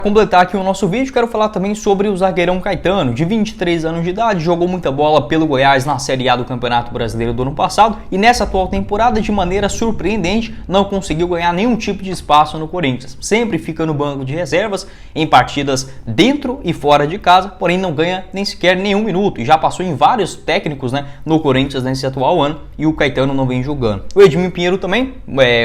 Completar aqui o nosso vídeo, quero falar também sobre o zagueirão Caetano, de 23 anos de idade, jogou muita bola pelo Goiás na Série A do Campeonato Brasileiro do ano passado e nessa atual temporada, de maneira surpreendente, não conseguiu ganhar nenhum tipo de espaço no Corinthians. Sempre fica no banco de reservas em partidas dentro e fora de casa, porém não ganha nem sequer nenhum minuto e já passou em vários técnicos, no Corinthians nesse atual ano e o Caetano não vem jogando. O Edmil Pinheiro também,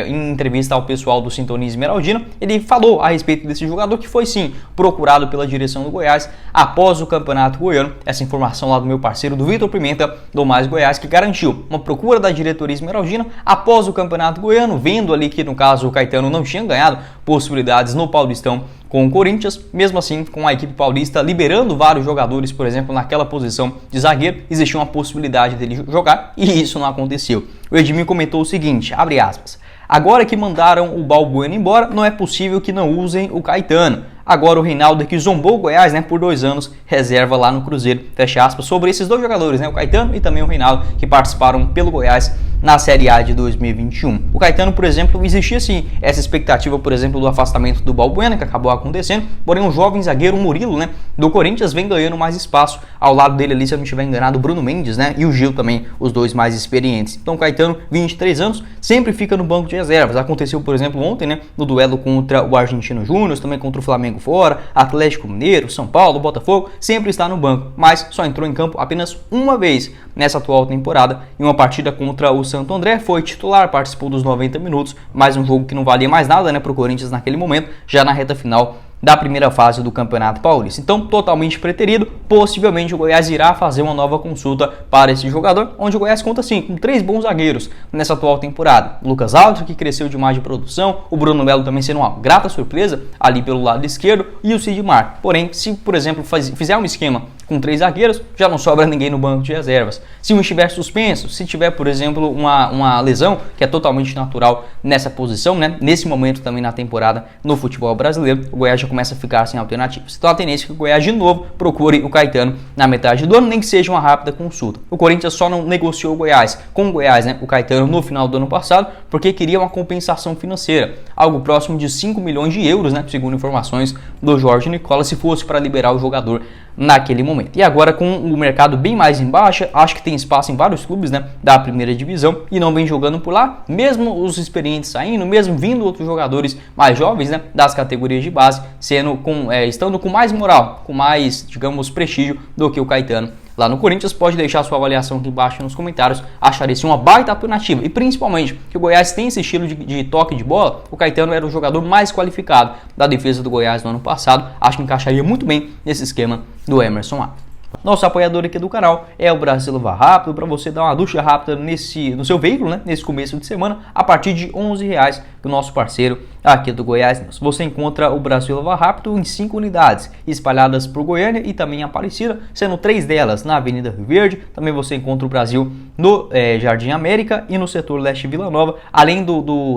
em entrevista ao pessoal do Sintonia Esmeraldina, ele falou a respeito desse jogador que foi sim procurado pela direção do Goiás após o Campeonato Goiano. Essa informação lá do meu parceiro do Vitor Pimenta do Mais Goiás, que garantiu uma procura da diretoria esmeraldina após o Campeonato Goiano, vendo ali que no caso o Caetano não tinha ganhado possibilidades no Paulistão com o Corinthians, mesmo assim com a equipe paulista liberando vários jogadores, por exemplo, naquela posição de zagueiro, existia uma possibilidade dele jogar e isso não aconteceu. O Edmil comentou o seguinte, abre aspas, agora que mandaram o Balbuena embora, não é possível que não usem o Caetano. Agora o Reinaldo, que zombou o Goiás por 2 anos, reserva lá no Cruzeiro, fecha aspas, sobre esses dois jogadores, o Caetano e também o Reinaldo, que participaram pelo Goiás na Série A de 2021. O Caetano, por exemplo, existia sim essa expectativa, por exemplo, do afastamento do Balbuena, que acabou acontecendo, porém o jovem zagueiro Murilo, do Corinthians, vem ganhando mais espaço, ao lado dele ali, se eu não estiver enganado, o Bruno Mendes, e o Gil também, os dois mais experientes. Então o Caetano, 23 anos, sempre fica no banco de reservas. Aconteceu, por exemplo, ontem, no duelo contra o Argentino Júnior, também contra o Flamengo fora, Atlético Mineiro, São Paulo, Botafogo, sempre está no banco, mas só entrou em campo apenas uma vez nessa atual temporada, em uma partida contra o Santo André, foi titular, participou dos 90 minutos, mas um jogo que não valia mais nada, para o Corinthians naquele momento, já na reta final da primeira fase do Campeonato Paulista. Então, totalmente preterido, possivelmente o Goiás irá fazer uma nova consulta para esse jogador, onde o Goiás conta sim com 3 bons zagueiros nessa atual temporada. Lucas Alves, que cresceu demais de produção, o Bruno Melo também sendo uma grata surpresa ali pelo lado esquerdo e o Sidmar. Porém, se por exemplo fizer um esquema com 3 zagueiros, já não sobra ninguém no banco de reservas. Se um estiver suspenso, se tiver, por exemplo, uma lesão, que é totalmente natural nessa posição, nesse momento também na temporada no futebol brasileiro, o Goiás já começa a ficar sem alternativas. Então a tendência é que o Goiás de novo procure o Caetano na metade do ano, nem que seja uma rápida consulta. O Corinthians só não negociou o Goiás com o Goiás, o Caetano no final do ano passado, porque queria uma compensação financeira, algo próximo de 5 milhões de euros, segundo informações do Jorge Nicola, se fosse para liberar o jogador naquele momento. E agora com o mercado bem mais em baixa, acho que tem espaço em vários clubes da primeira divisão e não vem jogando por lá, mesmo os experientes saindo, mesmo vindo outros jogadores mais jovens das categorias de base, estando com mais moral, com mais, digamos, prestígio do que o Caetano lá no Corinthians. Pode deixar sua avaliação aqui embaixo nos comentários, acharia isso uma baita alternativa e principalmente que o Goiás tem esse estilo de toque de bola. O Caetano era o jogador mais qualificado da defesa do Goiás no ano passado, acho que encaixaria muito bem nesse esquema do Emerson Alves. Nosso apoiador aqui do canal é o Brasil Lava Rápido, para você dar uma ducha rápida no seu veículo, nesse começo de semana, a partir de R$11, que o nosso parceiro aqui do Goiás News. Você encontra o Brasil Lava Rápido em 5 unidades, espalhadas por Goiânia e também em Aparecida, sendo 3 delas na Avenida Rio Verde. Também você encontra o Brasil no Jardim América e no setor leste Vila Nova, além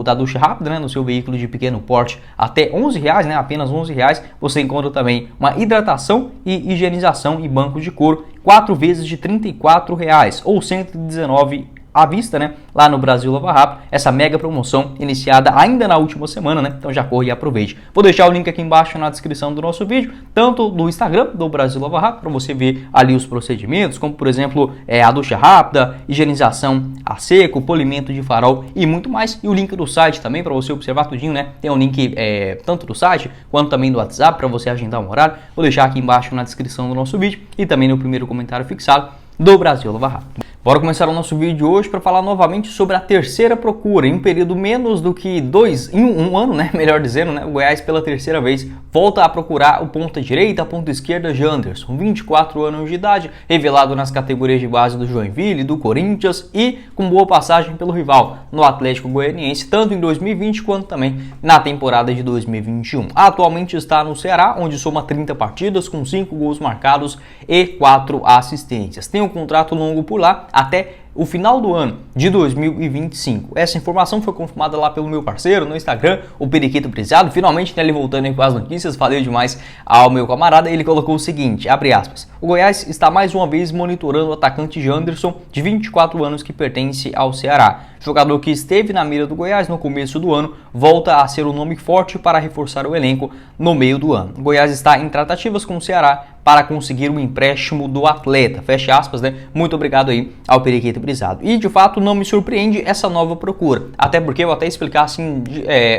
da ducha rápida, no seu veículo de pequeno porte, até R$11, apenas R$11, você encontra também uma hidratação e higienização em banco de couro, 4 vezes de R$34 ou 119 à vista, lá no Brasil Lava Rápido, essa mega promoção iniciada ainda na última semana, então já corre e aproveite. Vou deixar o link aqui embaixo na descrição do nosso vídeo, tanto do Instagram do Brasil Lava Rápido, para você ver ali os procedimentos, como por exemplo a ducha rápida, higienização a seco, polimento de farol e muito mais, e o link do site também para você observar tudinho, tem um link tanto do site quanto também do WhatsApp para você agendar um horário. Vou deixar aqui embaixo na descrição do nosso vídeo e também no primeiro comentário fixado do Brasil Lava Rápido. Bora começar o nosso vídeo de hoje para falar novamente sobre a terceira procura. Em um período menos do que um ano, melhor dizendo, o Goiás pela terceira vez volta a procurar o ponta direita, a ponta esquerda Janderson, 24 anos de idade, revelado nas categorias de base do Joinville, do Corinthians e com boa passagem pelo rival no Atlético Goianiense, tanto em 2020 quanto também na temporada de 2021. Atualmente está no Ceará, onde soma 30 partidas com 5 gols marcados e 4 assistências. Tem um contrato longo por lá, até o final do ano de 2025. Essa informação foi confirmada lá pelo meu parceiro no Instagram, o Periquito Brisado. Finalmente, ele voltando aí com as notícias, falei demais ao meu camarada. Ele colocou o seguinte, abre aspas: o Goiás está mais uma vez monitorando o atacante Janderson, de 24 anos, que pertence ao Ceará. Jogador que esteve na mira do Goiás no começo do ano, volta a ser um nome forte para reforçar o elenco no meio do ano. O Goiás está em tratativas com o Ceará para conseguir um empréstimo do atleta. Fecha aspas, né? Muito obrigado aí ao Periquito Brisado. E de fato não me surpreende essa nova procura, até porque eu vou até explicar assim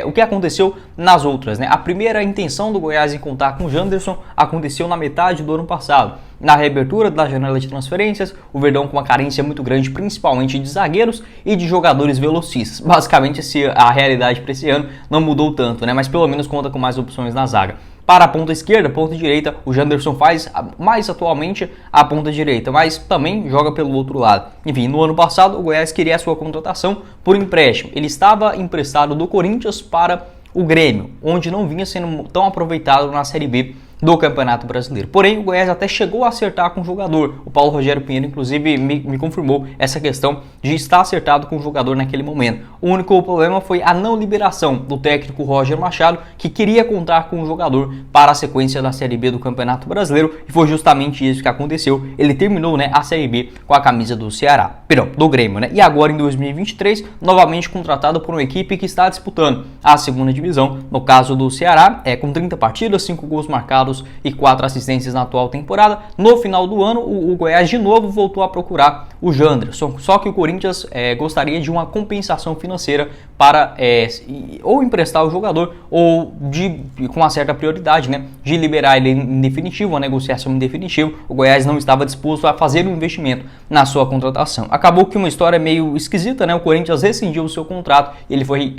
o que aconteceu nas outras, né? A primeira intenção do Goiás em contar com o Janderson aconteceu na metade do ano passado. Na reabertura da janela de transferências, o Verdão com uma carência muito grande, principalmente de zagueiros e de jogadores velocistas. Basicamente, a realidade para esse ano não mudou tanto, né? Mas pelo menos conta com mais opções na zaga. Para a ponta esquerda, ponta direita, o Janderson faz mais atualmente a ponta direita, mas também joga pelo outro lado. Enfim, no ano passado, o Goiás queria a sua contratação por empréstimo. Ele estava emprestado do Corinthians para o Grêmio, onde não vinha sendo tão aproveitado na Série B do Campeonato Brasileiro. Porém, o Goiás até chegou a acertar com o jogador. O Paulo Rogério Pinheiro, inclusive, me confirmou essa questão de estar acertado com o jogador naquele momento. O único problema foi a não liberação do técnico Roger Machado, que queria contar com o jogador para a sequência da Série B do Campeonato Brasileiro, e foi justamente isso que aconteceu. Ele terminou, né, a Série B com a camisa do Ceará, do Grêmio, né? E agora em 2023, novamente contratado por uma equipe que está disputando a segunda divisão, no caso do Ceará, com 30 partidas, 5 gols marcados e 4 assistências na atual temporada. No final do ano, o Goiás de novo voltou a procurar o Janderson, só que o Corinthians gostaria de uma compensação financeira para ou emprestar o jogador ou com uma certa prioridade, né, de liberar ele em definitivo, uma negociação em definitivo. O Goiás não estava disposto a fazer um investimento na sua contratação. Acabou que uma história meio esquisita, né? O Corinthians rescindiu o seu contrato e ele foi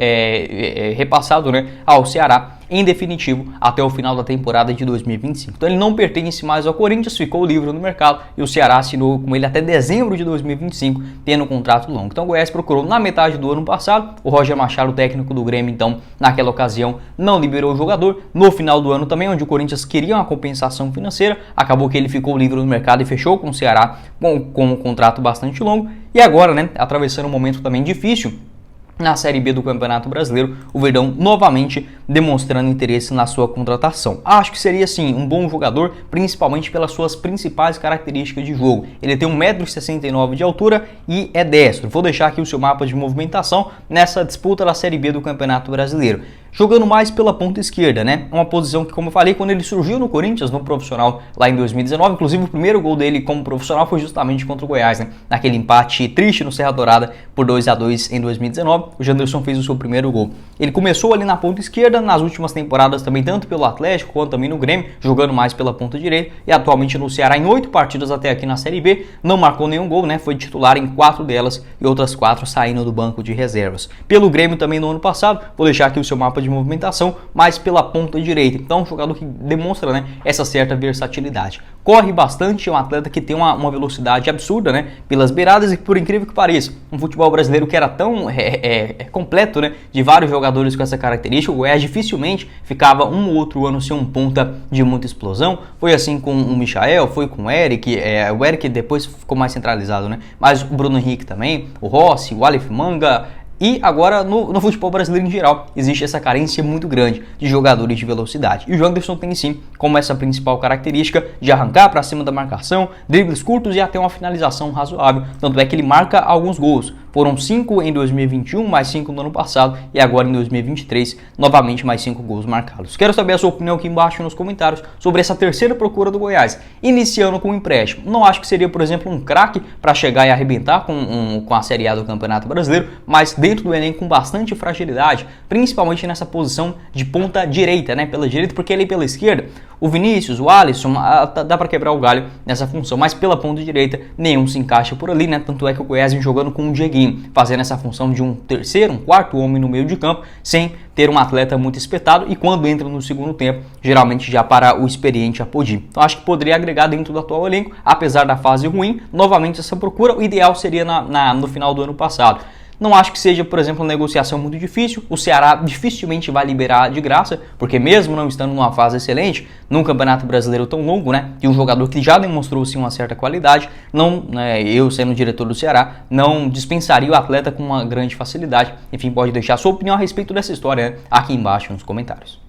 repassado, né, ao Ceará em definitivo até o final da temporada de 2025. Então ele não pertence mais ao Corinthians, ficou livre no mercado e o Ceará assinou com ele até dezembro de 2025, tendo um contrato longo. Então o Goiás procurou na metade do ano passado, o Roger Machado, o técnico do Grêmio, então naquela ocasião não liberou o jogador. No final do ano também, onde o Corinthians queria uma compensação financeira, acabou que ele ficou livre no mercado e fechou com o Ceará com um contrato bastante longo. E agora, né, atravessando um momento também difícil na Série B do Campeonato Brasileiro, o Verdão novamente demonstrando interesse na sua contratação. Acho que seria sim um bom jogador, principalmente pelas suas principais características de jogo. Ele tem 1,69 m de altura e é destro. Vou deixar aqui o seu mapa de movimentação nessa disputa da Série B do Campeonato Brasileiro. Jogando mais pela ponta esquerda, né? Uma posição que, como eu falei, quando ele surgiu no Corinthians, no profissional, lá em 2019, inclusive o primeiro gol dele como profissional foi justamente contra o Goiás, né? Naquele empate triste no Serra Dourada por 2-2 em 2019, o Janderson fez o seu primeiro gol. Ele começou ali na ponta esquerda, nas últimas temporadas também, tanto pelo Atlético quanto também no Grêmio, jogando mais pela ponta direita, e atualmente no Ceará em 8 partidas até aqui na Série B, não marcou nenhum gol, né? Foi titular em 4 delas e outras 4 saindo do banco de reservas. Pelo Grêmio também no ano passado, vou deixar aqui o seu mapa de movimentação, mais pela ponta direita. Então, um jogador que demonstra, né, essa certa versatilidade. Corre bastante, é um atleta que tem uma velocidade absurda, né, pelas beiradas, e por incrível que pareça, um futebol brasileiro que era tão completo, né, de vários jogadores com essa característica, o Goiás dificilmente ficava um ou outro ano sem um ponta de muita explosão. Foi assim com o Michael, foi com o Eric, o Eric depois ficou mais centralizado, né, mas o Bruno Henrique também, o Rossi, o Aleph Manga. E agora no futebol brasileiro em geral existe essa carência muito grande de jogadores de velocidade. E o Janderson tem sim como essa principal característica de arrancar para cima da marcação, dribles curtos e até uma finalização razoável. Tanto é que ele marca alguns gols. Foram 5 em 2021, mais 5 no ano passado, e agora em 2023, novamente mais 5 gols marcados. Quero saber a sua opinião aqui embaixo nos comentários sobre essa terceira procura do Goiás, iniciando com um empréstimo. Não acho que seria, por exemplo, um craque para chegar e arrebentar com a Série A do Campeonato Brasileiro, mas dentro do elenco com bastante fragilidade, principalmente nessa posição de ponta direita, né? Pela direita, porque ele pela esquerda, o Vinícius, o Alisson, dá para quebrar o galho nessa função, mas pela ponta direita nenhum se encaixa por ali, né? Tanto é que o Goiás vem jogando com o Dieguinho, fazendo essa função de um terceiro, um quarto homem no meio de campo, sem ter um atleta muito espetado, e quando entra no segundo tempo, geralmente já para o experiente Apodi. Então acho que poderia agregar dentro do atual elenco, apesar da fase ruim, novamente essa procura. O ideal seria no final do ano passado. Não acho que seja, por exemplo, uma negociação muito difícil. O Ceará dificilmente vai liberar de graça, porque mesmo não estando numa fase excelente, num Campeonato Brasileiro tão longo, né, e um jogador que já demonstrou sim uma certa qualidade, não, eu sendo diretor do Ceará, não dispensaria o atleta com uma grande facilidade. Enfim, pode deixar sua opinião a respeito dessa história, né, aqui embaixo nos comentários.